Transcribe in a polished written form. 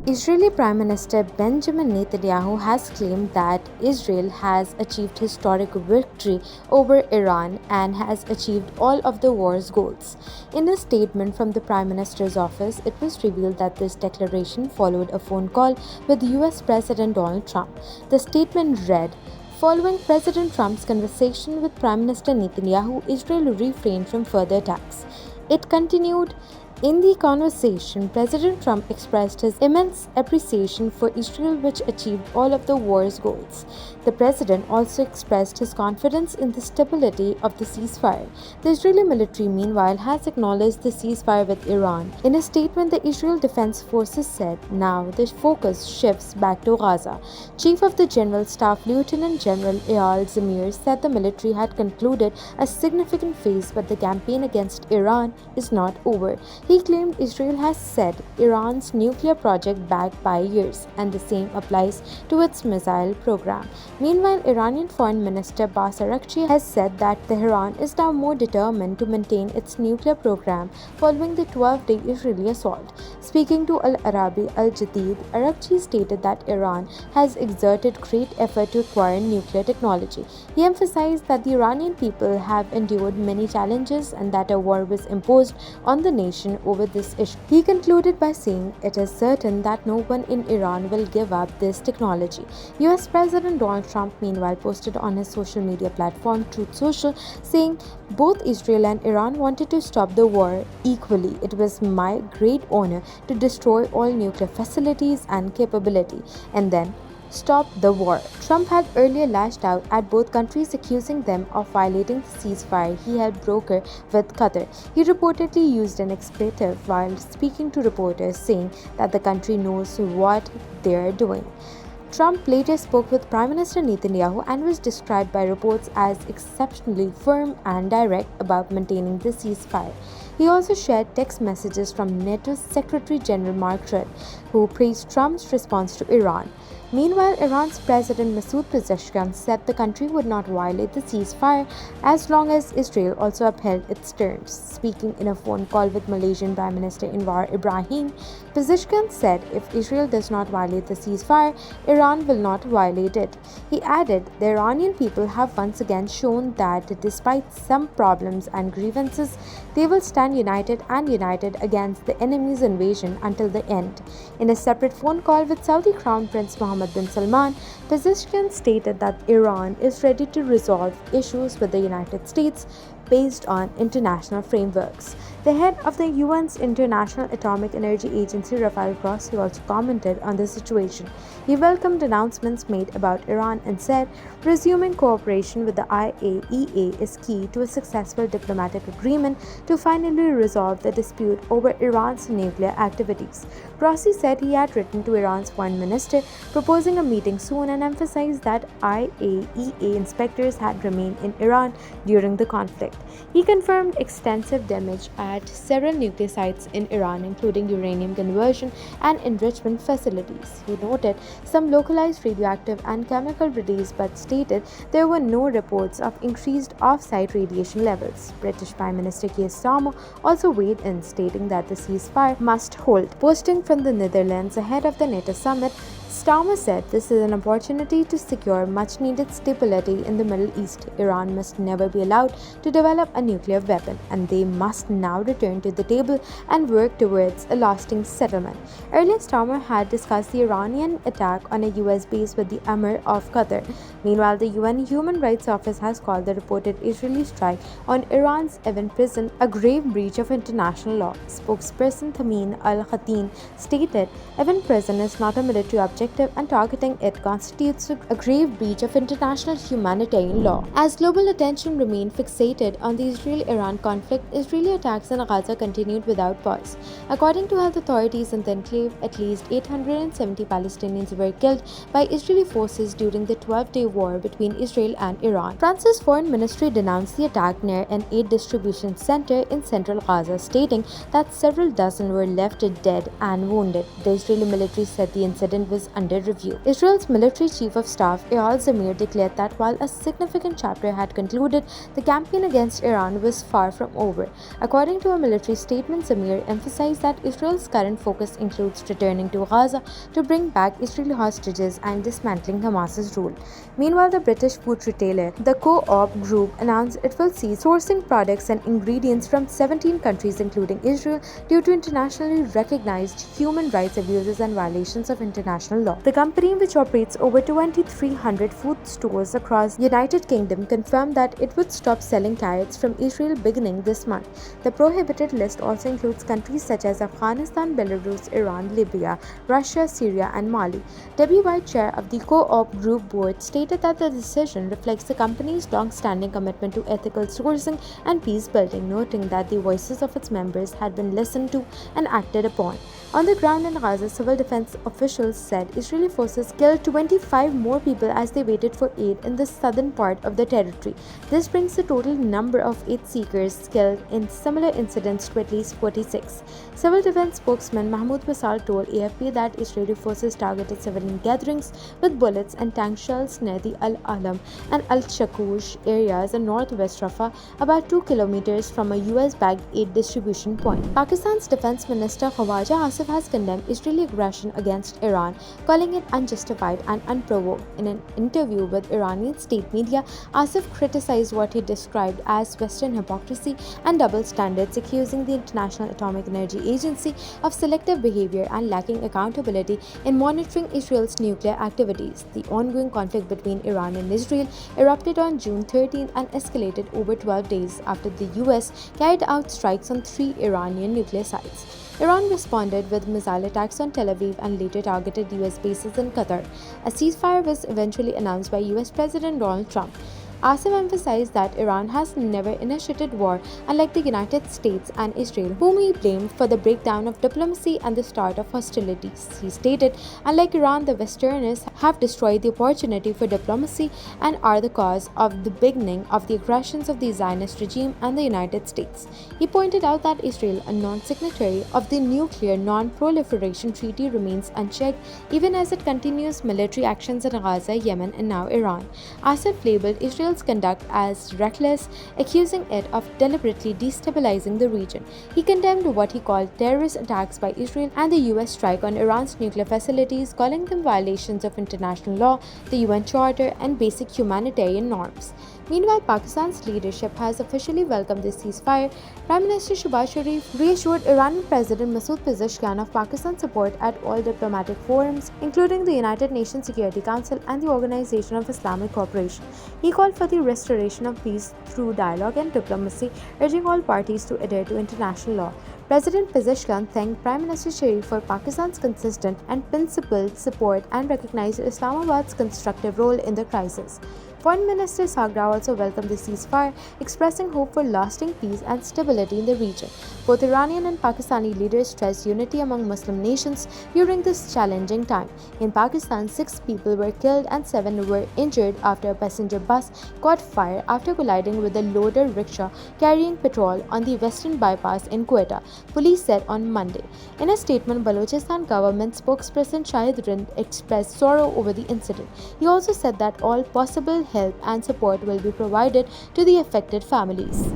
Israeli Prime Minister Benjamin Netanyahu has claimed that Israel has achieved historic victory over Iran and has achieved all of the war's goals. In a statement from the Prime Minister's office, it was revealed that this declaration followed a phone call with US President Donald Trump. The statement read, "Following President Trump's conversation with Prime Minister Netanyahu, Israel refrained from further attacks." It continued, "In the conversation, President Trump expressed his immense appreciation for Israel, which achieved all of the war's goals. The president also expressed his confidence in the stability of the ceasefire." The Israeli military, meanwhile, has acknowledged the ceasefire with Iran. In a statement, the Israel Defense Forces said, "Now the focus shifts back to Gaza." Chief of the General Staff Lieutenant General 𝐒𝐭𝐲𝐬 said the military had concluded a significant phase, but the campaign against Iran is not over. He claimed Israel has set Iran's nuclear project back by years, and the same applies to its missile program. Meanwhile, Iranian Foreign Minister Araghchi has said that Tehran is now more determined to maintain its nuclear program following the 12-day Israeli assault. Speaking to 𝐿-Araghchi, Araghchi stated that Iran has exerted great effort to acquire nuclear technology. He emphasized that the Iranian people have endured many challenges and that a war was imposed on the nation over this issue. He concluded by saying, "It is certain that no one in Iran will give up this technology." US President Donald Trump, meanwhile, posted on his social media platform Truth Social, saying, "Both Israel and Iran wanted to stop the war equally. It was my great honor to destroy all nuclear facilities and capability, and then stop the war." Trump had earlier lashed out at both countries, accusing them of violating the ceasefire he helped broker with Qatar. He reportedly used an expletive while speaking to reporters, saying that the country knows what they are doing. Trump later spoke with Prime Minister Netanyahu and was described by reports as exceptionally firm and direct about maintaining the ceasefire. He also shared text messages from NATO's Secretary General Mark Rutte, who praised Trump's response to Iran. Meanwhile, Iran's President Masoud Pezeshkian said the country would not violate the ceasefire as long as Israel also upheld its terms. Speaking in a phone call with Malaysian Prime Minister Anwar Ibrahim, Pezeshkian said if Israel does not violate the ceasefire, Iran will not violate it. He added, "The Iranian people have once again shown that despite some problems and grievances, they will stand united against the enemy's invasion until the end." In a separate phone call with Saudi Crown Prince Mohammed bin Salman, Pezeshkian stated that Iran is ready to resolve issues with the United States based on international frameworks. The head of the UN's International Atomic Energy Agency, Rafael Grossi, also commented on the situation. He welcomed announcements made about Iran and said, "Resuming cooperation with the IAEA is key to a successful diplomatic agreement to finally resolve the dispute over Iran's nuclear activities." Grossi said he had written to Iran's foreign minister proposing a meeting soon and emphasized that IAEA inspectors had remained in Iran during the conflict. He confirmed extensive damage at several nuclear sites in Iran, including uranium conversion and enrichment facilities. He noted some localized radioactive and chemical release, but stated there were no reports of increased off-site radiation levels. British Prime Minister Keir Starmer also weighed in, stating that the ceasefire must hold. Posting from the Netherlands ahead of the NATO summit, Starmer said, "This is an opportunity to secure much-needed stability in the Middle East. Iran must never be allowed to develop a nuclear weapon, and they must now return to the table and work towards a lasting settlement." Earlier, Starmer had discussed the Iranian attack on a US base with the Emir of Qatar. Meanwhile, the UN Human Rights Office has called the reported Israeli strike on Iran's Evin prison a grave breach of international law. Spokesperson Tamim al-Khatib stated, "Evin prison is not a military objective, and targeting it constitutes a grave breach of international humanitarian law." As global attention remained fixated on the Israel-Iran conflict, Israeli attacks in Gaza continued without pause. According to health authorities in the enclave, at least 870 Palestinians were killed by Israeli forces during the 12-day war between Israel and Iran. France's foreign ministry denounced the attack near an aid distribution center in central Gaza, stating that several dozen were left dead and wounded. The Israeli military said the incident was is under review. Israel's military chief of staff Eyal Zamir declared that while a significant chapter had concluded, the campaign against Iran was far from over. According to a military statement, Zamir emphasized that Israel's current focus includes returning to Gaza to bring back Israeli hostages and dismantling Hamas's rule. Meanwhile, the British food retailer, the Co-op Group, announced it will cease sourcing products and ingredients from 17 countries including Israel due to internationally recognized human rights abuses and violations of international law. The company, which operates over 2,300 food stores across the United Kingdom, confirmed that it would stop selling carrots from Israel beginning this month. The prohibited list also includes countries such as Afghanistan, Belarus, Iran, Libya, Russia, Syria, and Mali. Debbie White, chair of the Co-op Group board, stated that the decision reflects the company's long-standing commitment to ethical sourcing and peace building, noting that the voices of its members had been listened to and acted upon. On the ground in Gaza, civil defense officials said Israeli forces killed 25 more people as they waited for aid in the southern part of the territory. This brings the total number of aid seekers killed in similar incidents to at least 46. Civil defense spokesman Mahmoud Basal told AFP that Israeli forces targeted civilian gatherings with bullets and tank shells near the Al-Alam and Al-Shakush areas in northwest Rafah, about 2 kilometers from a US-backed aid distribution point. Pakistan's Defense Minister Khawaja has condemned Israeli aggression against Iran, calling it unjustified and unprovoked. In an interview with Iranian state media, Asif criticized what he described as Western hypocrisy and double standards, accusing the International Atomic Energy Agency of selective behavior and lacking accountability in monitoring Israel's nuclear activities. The ongoing conflict between Iran and Israel erupted on June 13 and escalated over 12 days after the US carried out strikes on 3 Iranian nuclear sites. Iran responded with missile attacks on Tel Aviv and later targeted US bases in Qatar. A ceasefire was eventually announced by US President Donald Trump. Asif emphasized that Iran has never initiated war, unlike the United States and Israel, whom he blamed for the breakdown of diplomacy and the start of hostilities. He stated, unlike Iran, the Westerners have destroyed the opportunity for diplomacy and are the cause of the beginning of the aggressions of the Zionist regime and the United States. He pointed out that Israel, a non-signatory of the Nuclear Non-Proliferation Treaty, remains unchecked even as it continues military actions in Gaza, Yemen, and now Iran. Asif labeled Israel's conduct as reckless, accusing it of deliberately destabilizing the region. He condemned what he called terrorist attacks by Israel and the US strike on Iran's nuclear facilities, calling them violations of international law, the UN Charter, and basic humanitarian norms. Meanwhile, Pakistan's leadership has officially welcomed this ceasefire. Prime Minister Shehbaz Sharif reassured Iranian President Masoud Pezeshkian of Pakistan's support at all diplomatic forums, including the United Nations Security Council and the Organization of Islamic Cooperation. He called for the restoration of peace through dialogue and diplomacy, urging all parties to adhere to international law. President Pezeshkian thanked Prime Minister Sharif for Pakistan's consistent and principled support and recognized Islamabad's constructive role in the crisis. Foreign Minister Sagra also welcomed the ceasefire, expressing hope for lasting peace and stability in the region. Both Iranian and Pakistani leaders stressed unity among Muslim nations during this challenging time. In Pakistan, 6 people were killed and 7 were injured after a passenger bus caught fire after colliding with a loader rickshaw carrying petrol on the western bypass in Quetta, police said on Monday. In a statement, Balochistan government spokesperson Shahid Rind expressed sorrow over the incident. He also said that all possible help and support will be provided to the affected families.